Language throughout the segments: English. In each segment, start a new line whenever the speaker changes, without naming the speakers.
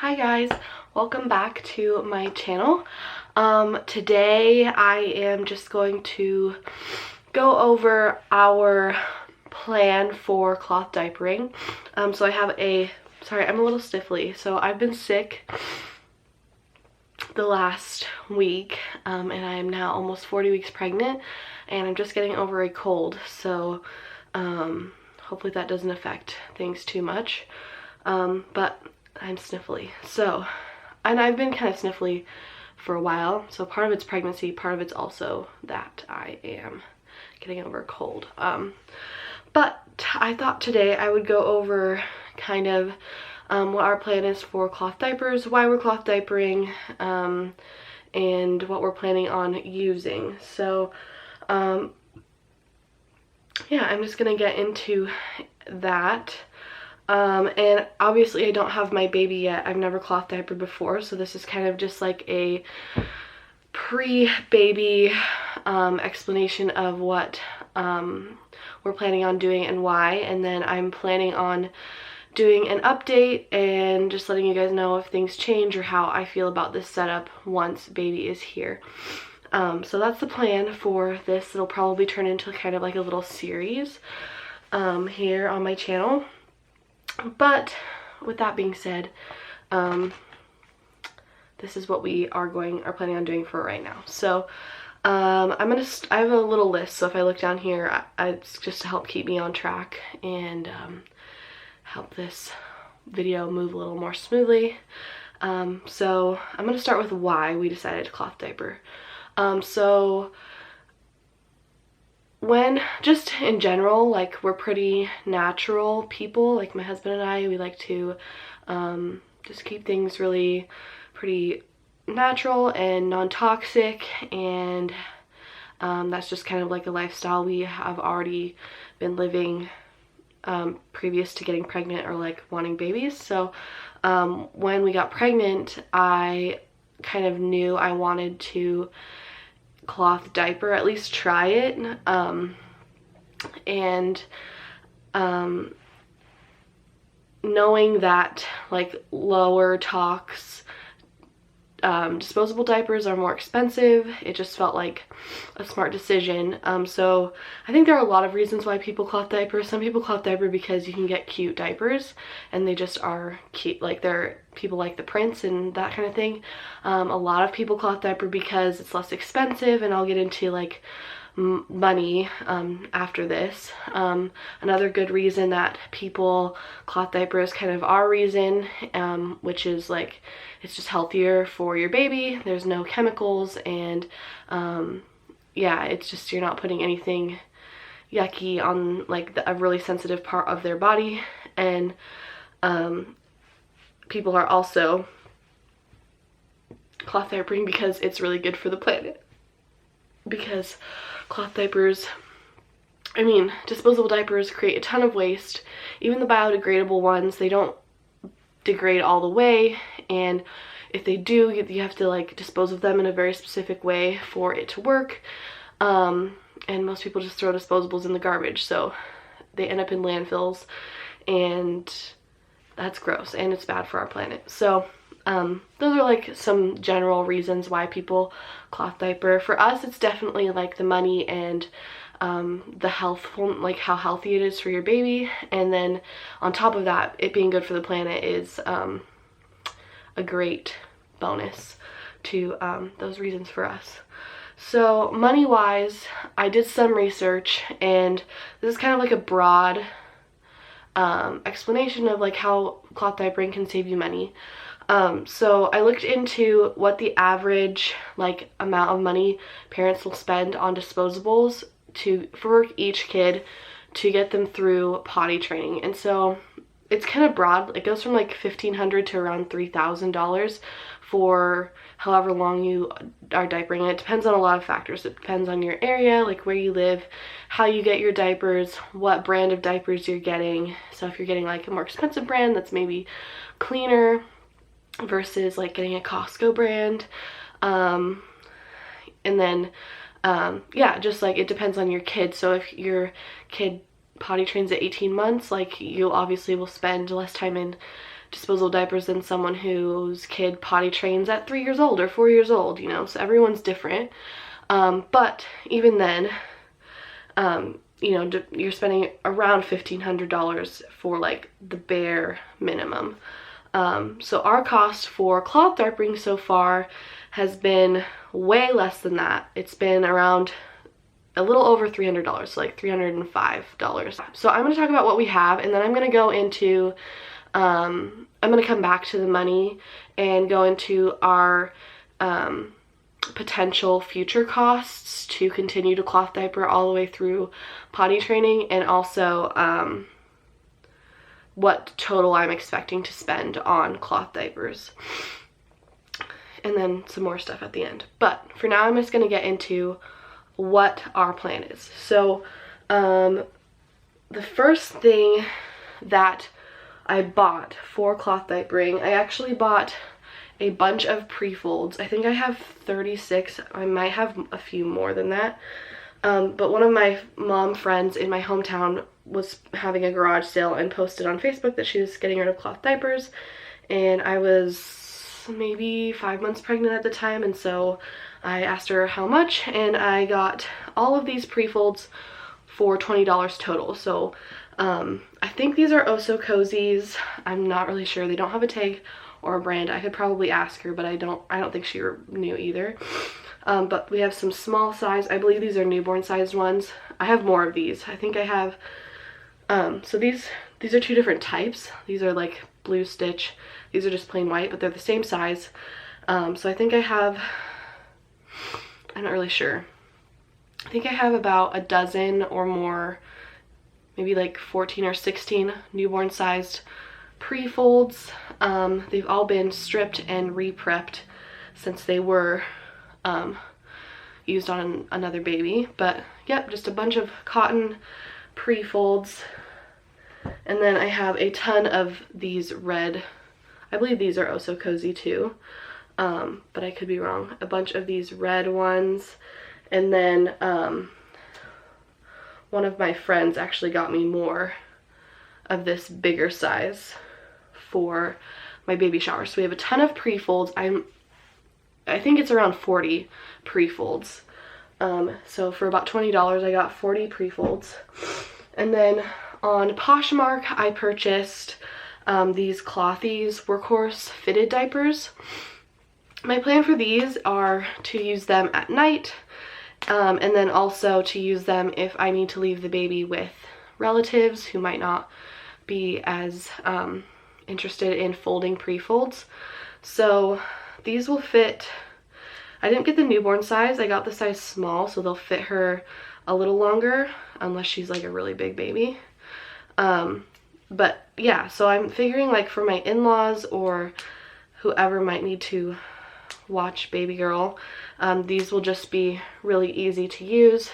Hi guys, welcome back to my channel. Today I am just going to go over our plan for cloth diapering. So I have sorry, I'm a little sniffly. So I've been sick the last week, and I am now almost 40 weeks pregnant, and I'm just getting over a cold. So hopefully that doesn't affect things too much. But I'm sniffly. So, and I've been kind of sniffly for a while. So part of it's pregnancy, part of it's also that I am getting over a cold. But I thought today I would go over kind of what our plan is for cloth diapers, why we're cloth diapering, and what we're planning on using. So, yeah, I'm just gonna get into that. And obviously I don't have my baby yet. I've never cloth diapered before, so this is kind of just like a pre-baby explanation of what we're planning on doing and why, and then I'm planning on doing an update and just letting you guys know if things change or how I feel about this setup once baby is here. So that's the plan for this. It'll probably turn into kind of like a little series here on my channel. But with that being said, this is what we are planning on doing for right now. So I have a little list, so if I look down here, it's just to help keep me on track and help this video move a little more smoothly. So I'm gonna start with why we decided to cloth diaper. So just in general, like, we're pretty natural people. Like, my husband and I, we like to just keep things really pretty natural and non-toxic, and that's just kind of like a lifestyle we have already been living previous to getting pregnant or like wanting babies. So when we got pregnant, I kind of knew I wanted to cloth diaper, at least try it, and knowing that like lower tox disposable diapers are more expensive, it just felt like a smart decision. So I think there are a lot of reasons why people cloth diaper. Some people cloth diaper because you can get cute diapers and they just are cute, like they're people like the prints and that kind of thing. A lot of people cloth diaper because it's less expensive, and I'll get into like money after this. Another good reason that people cloth diaper is kind of our reason, which is like it's just healthier for your baby. There's no chemicals, and yeah, it's just you're not putting anything yucky on like a really sensitive part of their body. And people are also cloth diapering because it's really good for the planet, because cloth diapers, I mean, disposable diapers create a ton of waste. Even the biodegradable ones, they don't degrade all the way, and if they do, you have to like dispose of them in a very specific way for it to work. And most people just throw disposables in the garbage, so they end up in landfills, and that's gross and it's bad for our planet. So those are like some general reasons why people cloth diaper. For us, it's definitely like the money and the health, like how healthy it is for your baby, and then on top of that, it being good for the planet is a great bonus to those reasons for us. So money wise, I did some research, and this is kind of like a broad explanation of like how cloth diapering can save you money. So I looked into what the average like amount of money parents will spend on disposables for each kid to get them through potty training. And so it's kind of broad. It goes from like $1,500 to around $3,000 for however long you are diapering. And it depends on a lot of factors. It depends on your area, like where you live, how you get your diapers, what brand of diapers you're getting. So if you're getting like a more expensive brand that's maybe cleaner versus like getting a Costco brand, and then yeah, just like it depends on your kid. So if your kid potty trains at 18 months, like you obviously will spend less time in disposable diapers than someone whose kid potty trains at 3 years old or 4 years old, you know, so everyone's different. But even then, you know, you're spending around $1,500 for like the bare minimum. So our cost for cloth diapering so far has been way less than that. It's been around a little over $300, so like $305. So I'm going to talk about what we have, and then I'm going to go into, I'm going to come back to the money and go into our potential future costs to continue to cloth diaper all the way through potty training, and also what total I'm expecting to spend on cloth diapers, and then some more stuff at the end. But for now, I'm just going to get into what our plan is. So the first thing that I bought for cloth diapering, I actually bought a bunch of Prefolds. I think I have 36. I might have a few more than that. But one of my mom friends in my hometown was having a garage sale and posted on Facebook that she was getting rid of cloth diapers, and I was maybe 5 months pregnant at the time, and so I asked her how much, and I got all of these Prefolds for $20 total. So I think these are Oh So Cozy's. I'm not really sure. They don't have a tag or a brand. I could probably ask her, but I don't think she knew either. But we have some small size. I believe these are newborn sized ones. I have more of these. I think I have, so these are two different types. These are like blue stitch. These are just plain white, but they're the same size. So I think I have, I'm not really sure. I think I have about a dozen or more, maybe like 14 or 16 newborn sized Prefolds. They've all been stripped and re-prepped since they were used on another baby. But yep, just a bunch of cotton Prefolds. And then I have a ton of these red, I believe these are Oh So Cozy too, but I could be wrong. A bunch of these red ones. And then one of my friends actually got me more of this bigger size for my baby shower. So we have a ton of Prefolds. I think it's around 40 Prefolds. So for about $20 I got 40 Prefolds. And then on Poshmark I purchased these Clothies Workhorse fitted diapers. My plan for these are to use them at night, and then also to use them if I need to leave the baby with relatives who might not be as interested in folding Prefolds. So these will fit. I didn't get the newborn size. I got the size small, so they'll fit her a little longer unless she's like a really big baby. But yeah, so I'm figuring like for my in-laws or whoever might need to watch baby girl, these will just be really easy to use.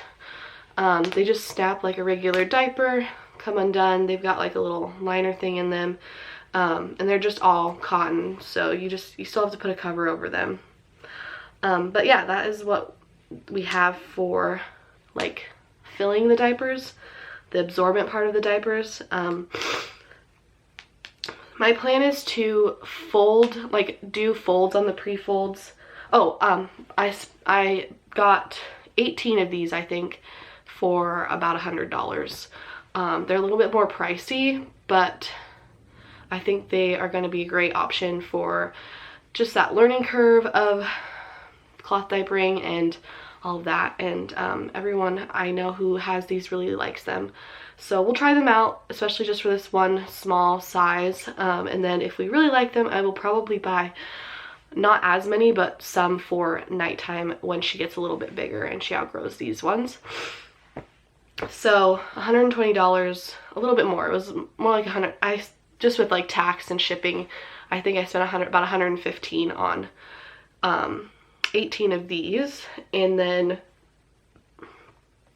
They just snap like a regular diaper, come undone. They've got like a little liner thing in them, and they're just all cotton, so you still have to put a cover over them. But yeah, that is what we have for like filling the diapers, the absorbent part of the diapers. My plan is to fold, like do folds on the Prefolds. Oh, I got 18 of these, I think, for about $100. They're a little bit more pricey, but I think they are going to be a great option for just that learning curve of cloth diapering and all of that. And everyone I know who has these really likes them. So we'll try them out, especially just for this one small size. And then if we really like them, I will probably buy not as many, but some for nighttime when she gets a little bit bigger and she outgrows these ones. So $120, a little bit more. It was more like 100. Just with like tax and shipping, I think I spent about 115 on 18 of these. And then,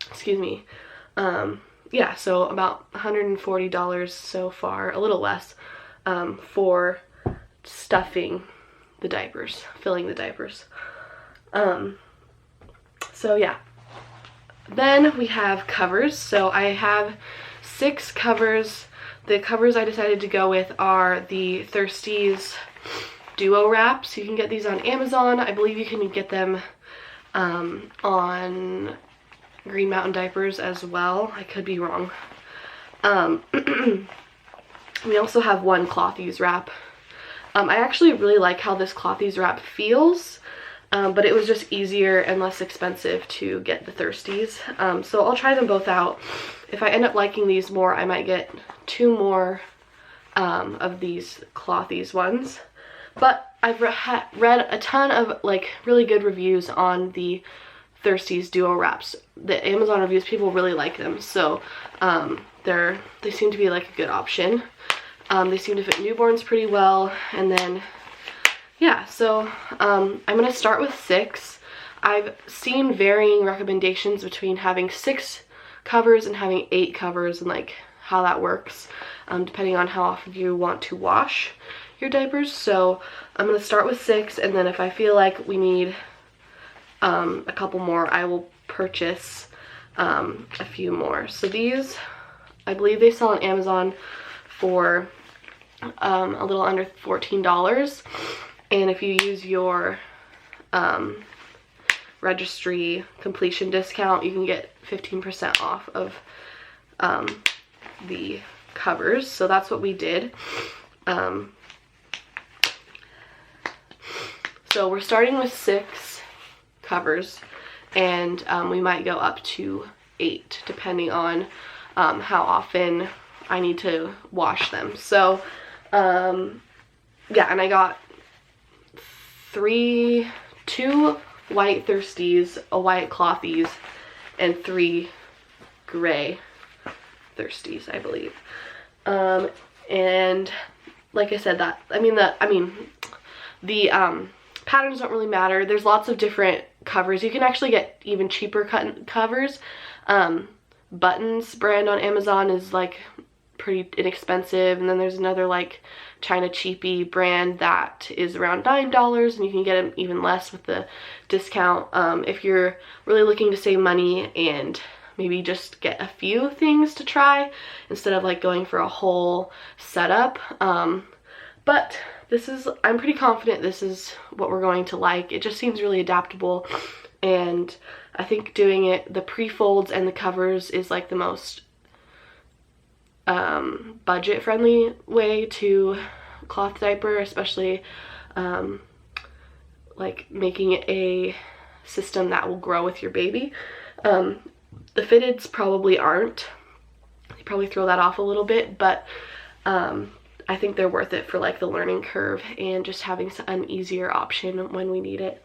excuse me, yeah, so about $140 so far, a little less, for stuffing the diapers, filling the diapers. So yeah. Then we have covers. So I have 6 covers
the covers I decided to go with are the Thirsties Duo Wraps. You can get these on Amazon. I believe you can get them on Green Mountain Diapers as well. I could be wrong. We also have one Clothies wrap. I actually really like how this Clothies wrap feels, but it was just easier and less expensive to get the Thirsties. So I'll try them both out. If I end up liking these more, I might get 2 more of these Clothies ones. But I've read a ton of like really good reviews on the Thirsties Duo Wraps. The Amazon reviews, people really like them, so they seem to be like a good option. They seem to fit newborns pretty well. And then yeah, so I'm gonna start with 6. I've seen varying recommendations between having 6 covers and having 8 covers, and like how that works, depending on how often you want to wash your diapers. So I'm gonna start with 6, and then if I feel like we need a couple more, I will purchase a few more. So these, I believe they sell on Amazon for a little under $14, and if you use your registry completion discount, you can get 15% off of the covers. So that's what we did. So we're starting with 6 covers, and we might go up to 8 depending on how often I need to wash them. So yeah, and I got 2 white Thirsties, a white Clothies, and 3 gray Thirsties, I believe. And like I said, the patterns don't really matter. There's lots of different covers. You can actually get even cheaper covers. Buttons brand on Amazon is like pretty inexpensive, and then there's another like China cheapy brand that is around $9, and you can get them even less with the discount. If you're really looking to save money and maybe just get a few things to try instead of like going for a whole setup. But this is, I'm pretty confident this is what we're going to like. It just seems really adaptable, and I think doing it, the pre-folds and the covers is like the most budget friendly way to cloth diaper, especially like making it a system that will grow with your baby. The fitteds probably aren't. You probably throw that off a little bit, but I think they're worth it for like the learning curve and just having an easier option when we need it.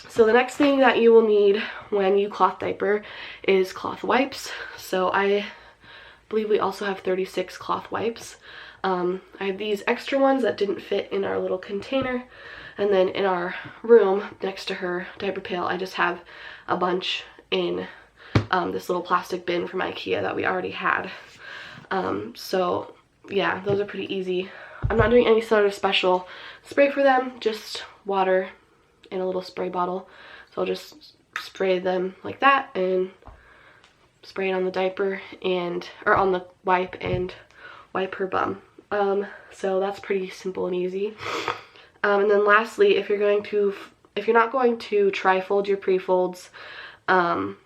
So the next thing that you will need when you cloth diaper is cloth wipes. So I believe we also have 36 cloth wipes. I have these extra ones that didn't fit in our little container, and then in our room next to her diaper pail, I just have a bunch in this little plastic bin from IKEA that we already had. So yeah, those are pretty easy. I'm not doing any sort of special spray for them, just water in a little spray bottle. So I'll just spray them like that and spray it on the diaper or on the wipe and wipe her bum. So that's pretty simple and easy. And then lastly, if you're not going to tri-fold your pre-folds, and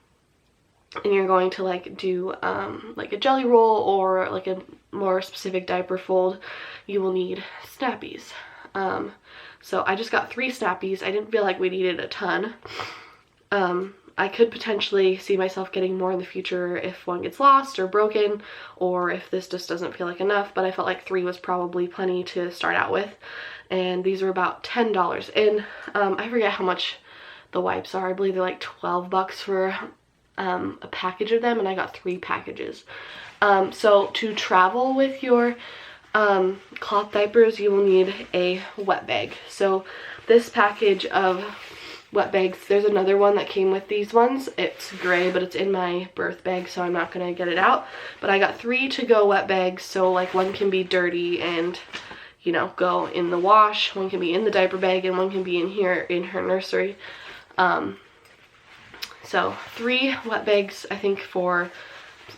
you're going to like do like a jelly roll or like a more specific diaper fold, you will need snappies. So I just got 3 snappies. I didn't feel like we needed a ton. I could potentially see myself getting more in the future if one gets lost or broken, or if this just doesn't feel like enough, but I felt like 3 was probably plenty to start out with. And these are about $10. And I forget how much the wipes are. I believe they're like $12 for a package of them, and I got 3 packages. So to travel with your cloth diapers, you will need a wet bag. So this package of wet bags, there's another one that came with these ones. It's gray, but it's in my birth bag, so I'm not gonna get it out. But I got 3 to-go wet bags, so like one can be dirty and, you know, go in the wash, one can be in the diaper bag, and one can be in here in her nursery. So 3 wet bags, I think, for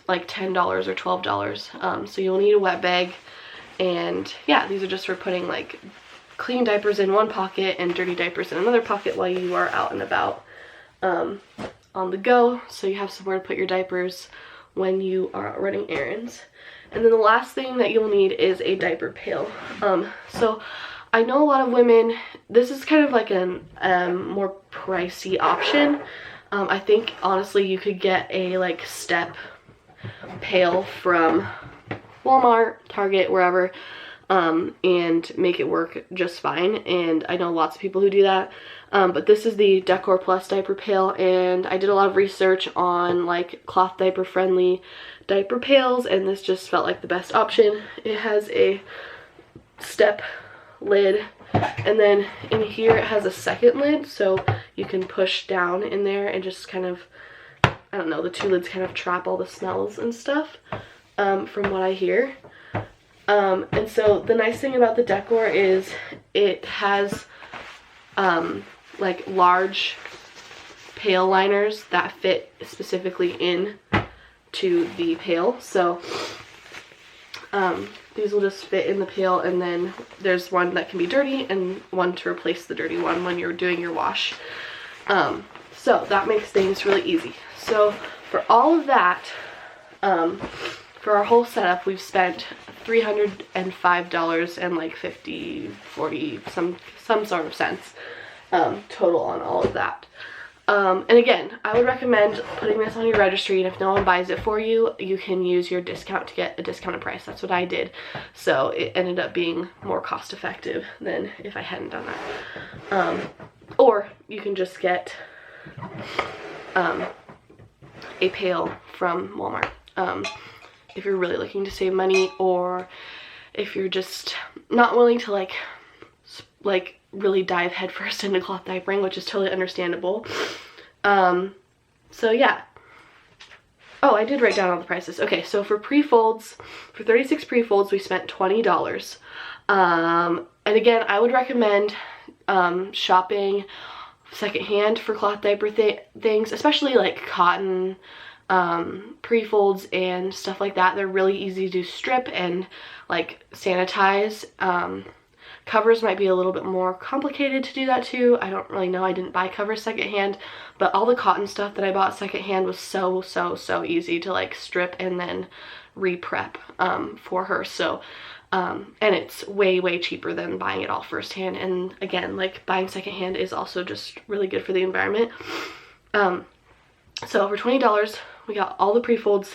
like $10 or $12. So you'll need a wet bag, and yeah, these are just for putting like clean diapers in one pocket and dirty diapers in another pocket while you are out and about on the go, so you have somewhere to put your diapers when you are running errands. And then the last thing that you'll need is a diaper pail. So I know a lot of women, this is kind of like an more pricey option. I think honestly you could get a like step pail from Walmart, Target, wherever, and make it work just fine, and I know lots of people who do that. But this is the Decor Plus diaper pail, and I did a lot of research on like cloth diaper friendly diaper pails, and this just felt like the best option. It has a step lid, and then in here it has a second lid, so you can push down in there and just kind of, I don't know, the two lids kind of trap all the smells and stuff, from what I hear. And so the nice thing about the Decor is it has like large pail liners that fit specifically in to the pail. So these will just fit in the pail, and then there's one that can be dirty and one to replace the dirty one when you're doing your wash. So that makes things really easy. So for all of that, for our whole setup, we've spent $305 and like 50, 40, some sort of cents total on all of that. And again, I would recommend putting this on your registry, and if no one buys it for you, you can use your discount to get a discounted price. That's what I did. So it ended up being more cost effective than if I hadn't done that. Or you can just get a pail from Walmart. If you're really looking to save money, or if you're just not willing to like really dive headfirst into cloth diapering, which is totally understandable. So yeah. Oh, I did write down all the prices. Okay, so for Prefolds, for 36 Prefolds, we spent $20. And again, I would recommend shopping secondhand for cloth diaper things, especially like cotton Prefolds and stuff like that. They're really easy to strip and like sanitize. Covers might be a little bit more complicated to do that too. I don't really know. I didn't buy covers secondhand, but all the cotton stuff that I bought secondhand was so easy to like strip and then re-prep for her. So and it's way cheaper than buying it all firsthand. And again, like buying secondhand is also just really good for the environment. So for $20, we got all the Prefolds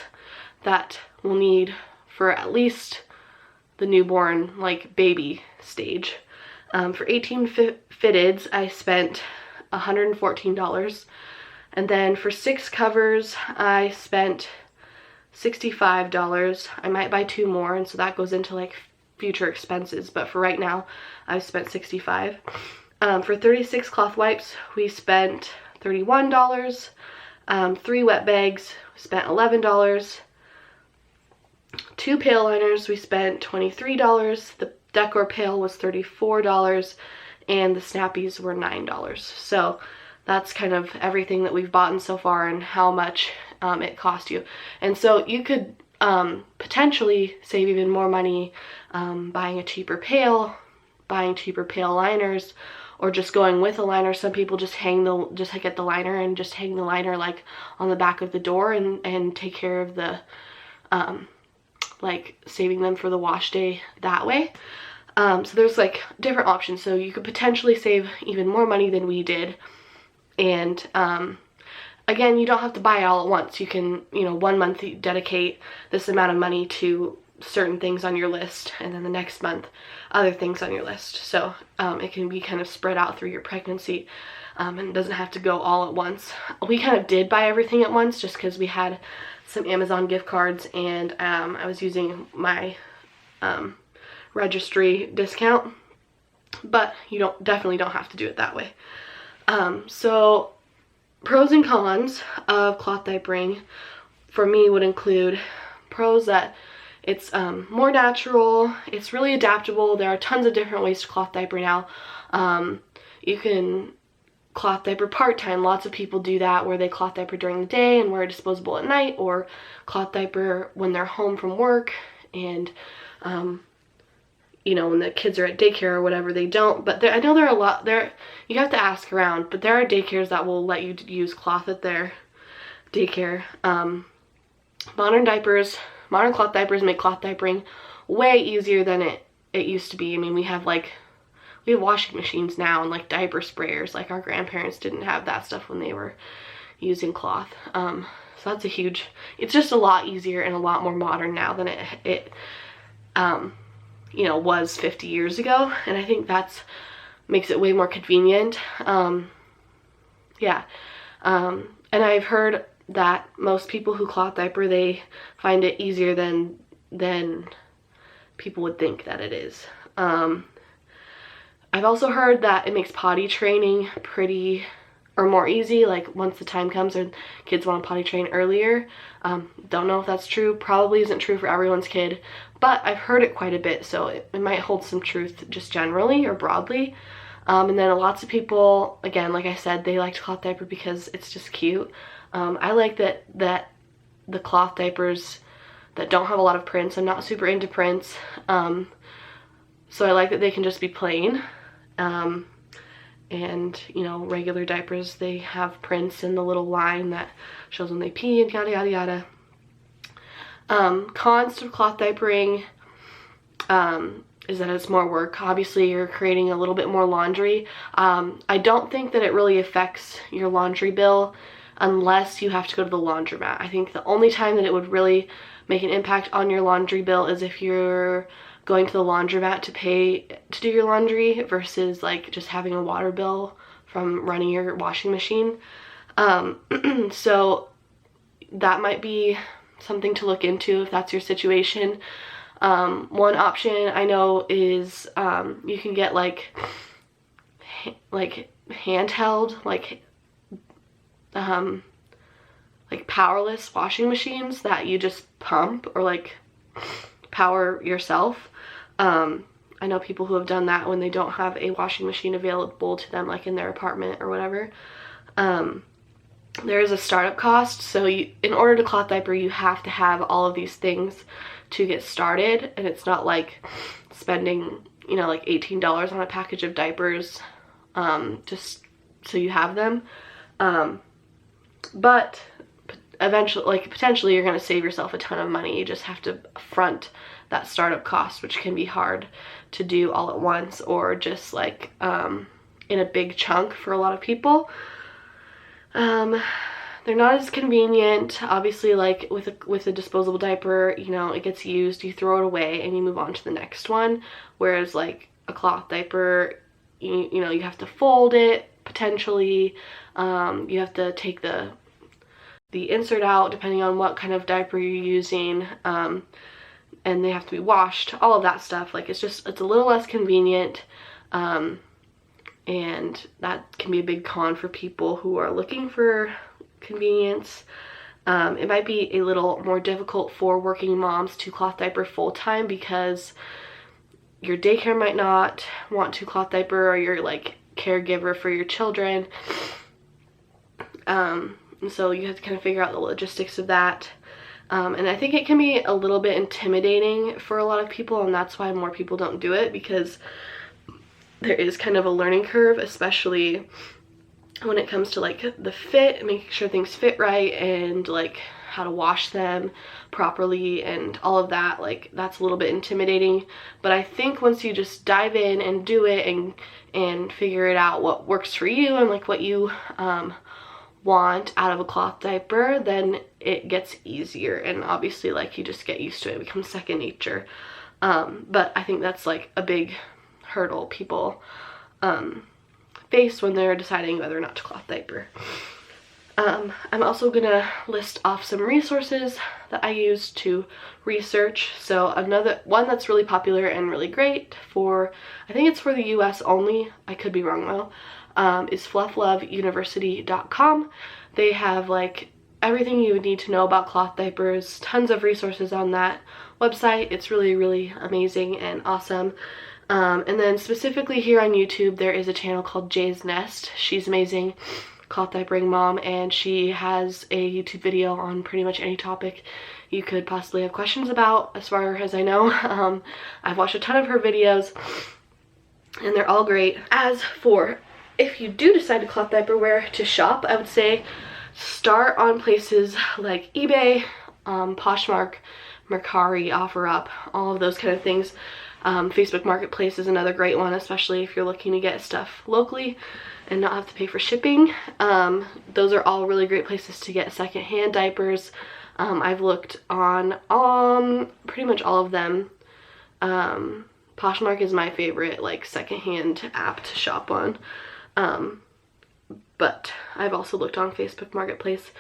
that we'll need for at least the newborn, like baby stage. For 18 fitteds, I spent $114. And then for 6 covers, I spent $65. I might buy 2 more, and so that goes into like future expenses, but for right now, I've spent $65. For 36 cloth wipes, we spent $31. 3 wet bags, we spent $11. 2 pail liners, we spent $23. The Decor pail was $34, and the snappies were $9. So that's kind of everything that we've bought so far and how much it cost you. And so you could potentially save even more money buying a cheaper pail, buying cheaper pail liners, or just going with a liner. Some people just get the liner and just hang the liner like on the back of the door and take care of the like saving them for the wash day that way. So there's like different options, so you could potentially save even more money than we did. And again, you don't have to buy it all at once. You can, 1 month you dedicate this amount of money to certain things on your list, and then the next month other things on your list. So it can be kind of spread out through your pregnancy, and it doesn't have to go all at once. We kind of did buy everything at once just because we had some Amazon gift cards, and I was using my registry discount, but you definitely don't have to do it that way. So pros and cons of cloth diapering for me would include pros that it's more natural, it's really adaptable. There are tons of different ways to cloth diaper now. You can cloth diaper part-time. Lots of people do that, where they cloth diaper during the day and wear a disposable at night, or cloth diaper when they're home from work, and you know, when the kids are at daycare or whatever, they don't. But I know there are a lot there. You have to ask around, but there are daycares that will let you use cloth at their daycare. Modern cloth diapers make cloth diapering way easier than it used to be. I mean, we have washing machines now, and like diaper sprayers. Like, our grandparents didn't have that stuff when they were using cloth. So that's it's just a lot easier and a lot more modern now than it you know, was 50 years ago. And I think makes it way more convenient. Yeah. And I've heard that most people who cloth diaper, they find it easier than people would think that it is. I've also heard that it makes potty training more easy, like once the time comes and kids want to potty train earlier. Don't know if that's true. Probably isn't true for everyone's kid, but I've heard it quite a bit, so it might hold some truth just generally or broadly. And then lots of people, again, like I said, they like to cloth diaper because it's just cute. I like that the cloth diapers that don't have a lot of prints. I'm not super into prints, so I like that they can just be plain. And, you know, regular diapers, they have prints in the little line that shows when they pee and yada yada yada. Cons to cloth diapering is that it's more work. Obviously, you're creating a little bit more laundry. I don't think that it really affects your laundry bill unless you have to go to the laundromat. I think the only time that it would really make an impact on your laundry bill is if you're going to the laundromat to pay to do your laundry versus like just having a water bill from running your washing machine. So that might be something to look into if that's your situation. One option I know is you can get like handheld, like powerless washing machines that you just pump or like power yourself. I know people who have done that when they don't have a washing machine available to them, like in their apartment or whatever. There is a startup cost, so in order to cloth diaper, you have to have all of these things to get started, and it's not like spending, you know, like $18 on a package of diapers just so you have them. But eventually, like potentially, you're going to save yourself a ton of money. You just have to front that startup cost, which can be hard to do all at once or just like in a big chunk for a lot of people. They're not as convenient. Obviously, like with a disposable diaper, you know, it gets used, you throw it away, and you move on to the next one. Whereas like a cloth diaper, you know, you have to fold it potentially. You have to take the insert out depending on what kind of diaper you're using, and they have to be washed. All of that stuff. Like it's a little less convenient. And that can be a big con for people who are looking for convenience. It might be a little more difficult for working moms to cloth diaper full-time because your daycare might not want to cloth diaper, or your like caregiver for your children. And so you have to kind of figure out the logistics of that. And I think it can be a little bit intimidating for a lot of people, and that's why more people don't do it, because there is kind of a learning curve, especially when it comes to like the fit, making sure things fit right, and like how to wash them properly and all of that. Like that's a little bit intimidating, but I think once you just dive in and do it and figure it out what works for you and like what you want out of a cloth diaper, then it gets easier, and obviously like you just get used to it. It becomes second nature. But I think that's like a big hurdle people face when they're deciding whether or not to cloth diaper. I'm also gonna list off some resources that I use to research. So another one that's really popular and really great for, I think it's for the US only, I could be wrong though, is fluffloveuniversity.com. They have like everything you would need to know about cloth diapers, tons of resources on that website. It's really, really amazing and awesome. And then specifically here on YouTube, there is a channel called Jay's Nest. She's amazing, cloth diapering mom, and she has a YouTube video on pretty much any topic you could possibly have questions about, as far as I know. I've watched a ton of her videos, and they're all great. As for if you do decide to cloth diaper where to shop, I would say start on places like eBay, Poshmark, Mercari, OfferUp, all of those kind of things. Facebook Marketplace is another great one, especially if you're looking to get stuff locally and not have to pay for shipping. Those are all really great places to get secondhand diapers. I've looked on pretty much all of them. Poshmark is my favorite like secondhand app to shop on. But I've also looked on Facebook Marketplace.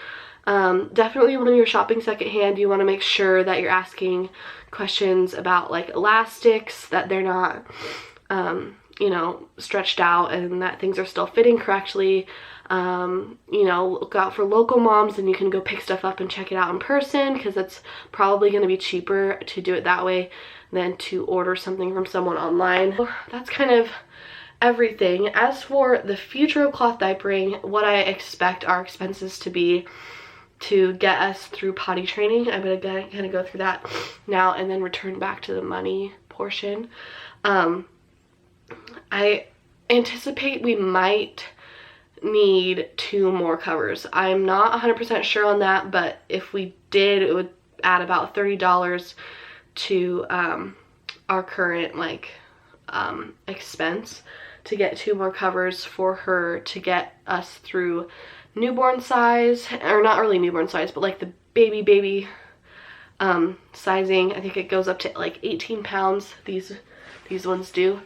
Definitely when you're shopping secondhand, you want to make sure that you're asking questions about like elastics, that they're not, you know, stretched out, and that things are still fitting correctly. You know, look out for local moms, and you can go pick stuff up and check it out in person, because it's probably going to be cheaper to do it that way than to order something from someone online. That's kind of everything. As for the future of cloth diapering, what I expect our expenses to be to get us through potty training, I'm going to kind of go through that now and then return back to the money portion. I anticipate we might need 2 more covers. I'm not 100% sure on that, but if we did, it would add about $30 to our current like expense to get 2 more covers for her to get us through newborn size, or not really newborn size, but like the baby sizing. I think it goes up to like 18 pounds, these ones do.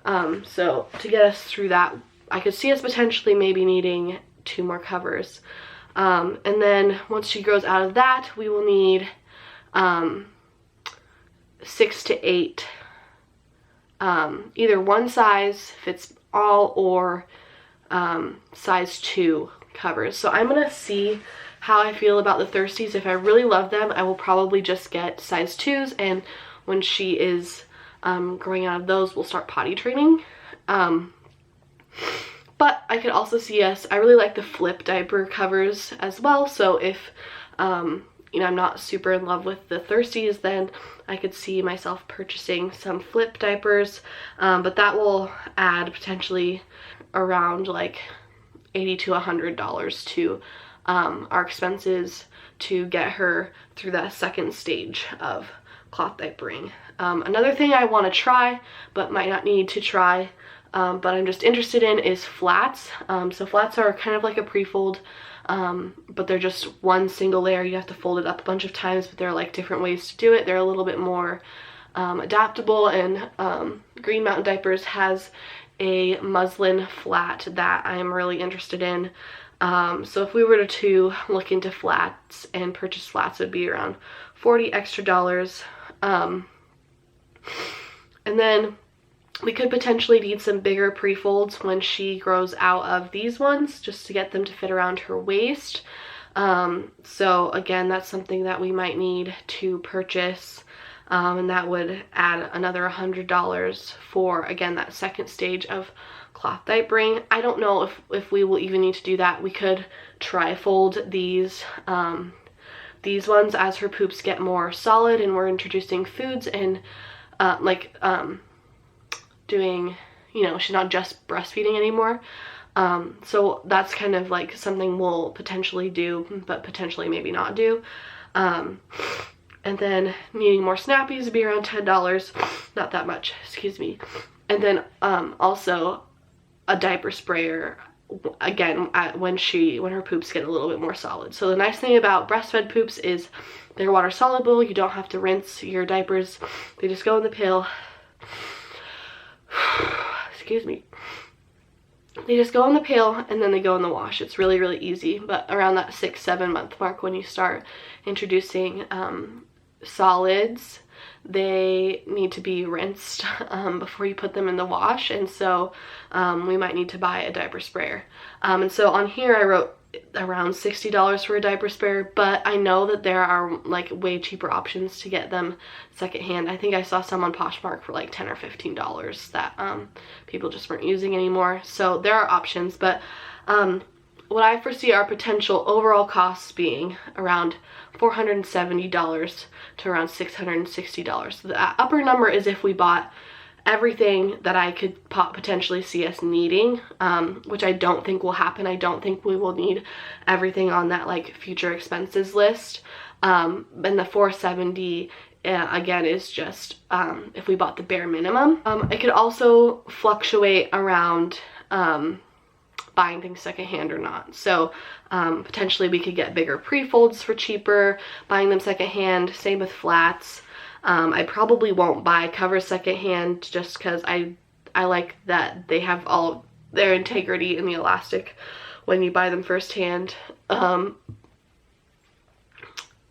So to get us through that, I could see us potentially maybe needing 2 more covers. And then once she grows out of that, we will need 6 to 8 either one size fits all or size 2 covers. So I'm gonna see how I feel about the thirsties. If I really love them, I will probably just get size 2s, and when she is growing out of those, we'll start potty training. But I could also see us, I really like the flip diaper covers as well, so if you know, I'm not super in love with the thirsties, then I could see myself purchasing some flip diapers, but that will add potentially around like $80 to $100 to our expenses to get her through that second stage of cloth diapering. Another thing I want to try but might not need to try, but I'm just interested in, is flats. So flats are kind of like a prefold, but they're just one single layer. You have to fold it up a bunch of times, but there are like different ways to do it. They're a little bit more adaptable, and Green Mountain Diapers has a muslin flat that I'm really interested in. So if we were to look into flats and purchase flats, it would be around $40 extra. And then we could potentially need some bigger pre-folds when she grows out of these ones, just to get them to fit around her waist. So again, that's something that we might need to purchase, and that would add another $100 for, again, that second stage of cloth diapering. I don't know if we will even need to do that. We could tri-fold these ones as her poops get more solid and we're introducing foods and doing, you know, she's not just breastfeeding anymore. So that's kind of like something we'll potentially do, but potentially maybe not do. And then needing more snappies would be around $10, not that much, excuse me. And then also a diaper sprayer, again, when her poops get a little bit more solid. So the nice thing about breastfed poops is they're water soluble. You don't have to rinse your diapers. They just go in the pail. Excuse me. They just go in the pail and then they go in the wash. It's really, really easy. But around that 6-7 month mark, when you start introducing solids, they need to be rinsed before you put them in the wash, and so we might need to buy a diaper sprayer. And so on here I wrote around $60 for a diaper spare, but I know that there are like way cheaper options to get them secondhand. I think I saw some on Poshmark for like $10 or $15 that people just weren't using anymore. So there are options, but what I foresee our potential overall costs being around $470 to around $660. So the upper number is if we bought everything that I could potentially see us needing, which I don't think will happen. I don't think we will need everything on that like future expenses list. And the 470 again is just if we bought the bare minimum. It could also fluctuate around buying things secondhand or not. So potentially we could get bigger Prefolds for cheaper, buying them secondhand. Same with flats. I probably won't buy covers secondhand just because I like that they have all their integrity in the elastic when you buy them firsthand. And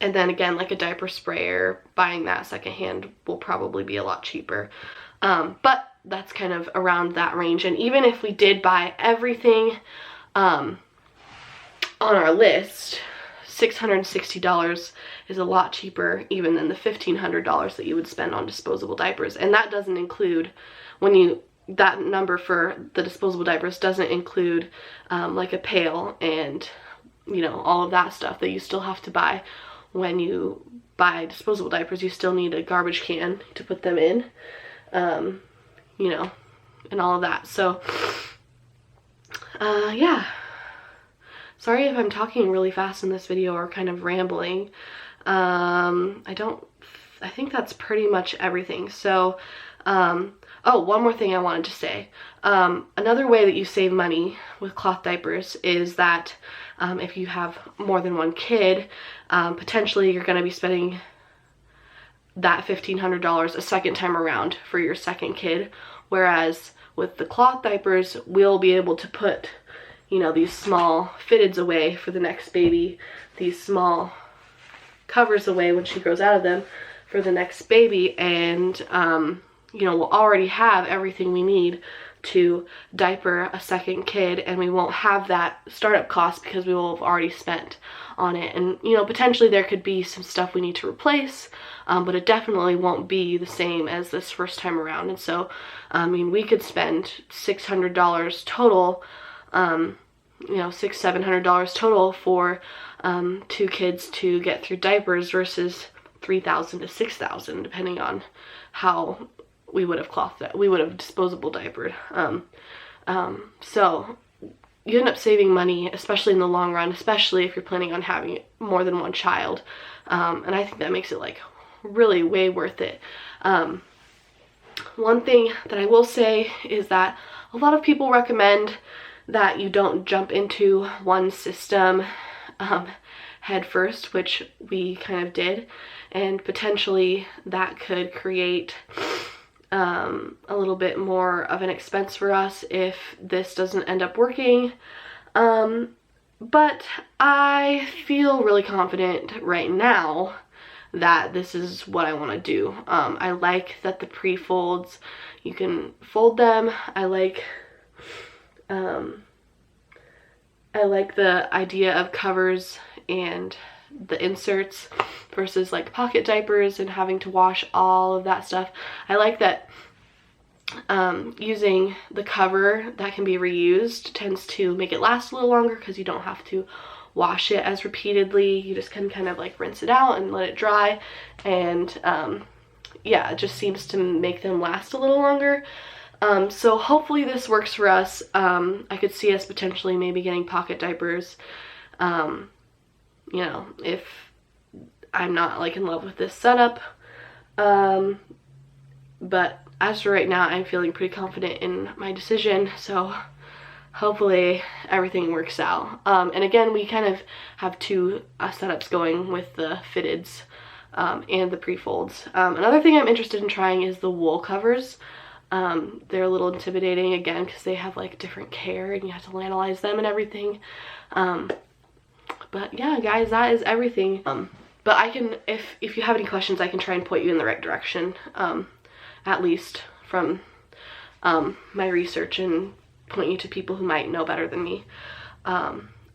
then again, like a diaper sprayer, buying that secondhand will probably be a lot cheaper. But that's kind of around that range. And even if we did buy everything on our list, $660 is a lot cheaper even than the $1,500 that you would spend on disposable diapers. And that doesn't include, that number for the disposable diapers doesn't include like a pail and, you know, all of that stuff that you still have to buy when you buy disposable diapers. You still need a garbage can to put them in, you know, and all of that. So yeah. Sorry if I'm talking really fast in this video or kind of rambling. I think that's pretty much everything. So, oh, one more thing I wanted to say. Another way that you save money with cloth diapers is that if you have more than one kid, potentially you're going to be spending that $1,500 a second time around for your second kid. Whereas with the cloth diapers, we'll be able to put, you know, these small fitteds away for the next baby, these small covers away when she grows out of them for the next baby, and you know, we'll already have everything we need to diaper a second kid, and we won't have that startup cost because we will have already spent on it. And you know, potentially there could be some stuff we need to replace, but it definitely won't be the same as this first time around. And so I mean, we could spend $600 total, you know, $600-700 total for 2 kids to get through diapers versus $3,000 to $6,000 depending on how we would have disposable diapered. So you end up saving money, especially in the long run, especially if you're planning on having more than one child. And I think that makes it like really way worth it. One thing that I will say is that a lot of people recommend that you don't jump into one system head first, which we kind of did, and potentially that could create a little bit more of an expense for us if this doesn't end up working. But I feel really confident right now that this is what I want to do. I like that the Prefolds, you can fold them. I like the idea of covers and the inserts versus like pocket diapers and having to wash all of that stuff. I like that using the cover that can be reused tends to make it last a little longer because you don't have to wash it as repeatedly. You just can kind of like rinse it out and let it dry, and yeah, it just seems to make them last a little longer. So hopefully this works for us. I could see us potentially maybe getting pocket diapers, you know, if I'm not like in love with this setup. But as for right now, I'm feeling pretty confident in my decision, so hopefully everything works out. And again, we kind of have 2 setups going with the fitteds and the Prefolds. Another thing I'm interested in trying is the wool covers. They're a little intimidating again because they have like different care and you have to analyze them and everything. But yeah, guys, that is everything. But I can, if you have any questions, I can try and point you in the right direction, at least from my research, and point you to people who might know better than me.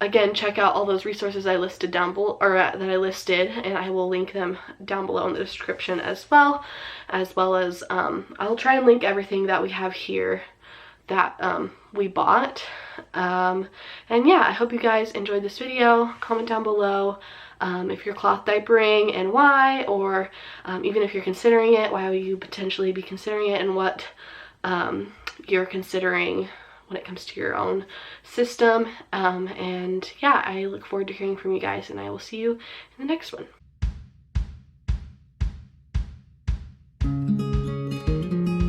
again, check out all those resources I listed down below, or that I listed, and I will link them down below in the description as well as I'll try and link everything that we have here that we bought. And yeah, I hope you guys enjoyed this video. Comment down below if you're cloth diapering and why, or even if you're considering it, why would you potentially be considering it, and what you're considering when it comes to your own system. And yeah, I look forward to hearing from you guys, and I will see you in the next one.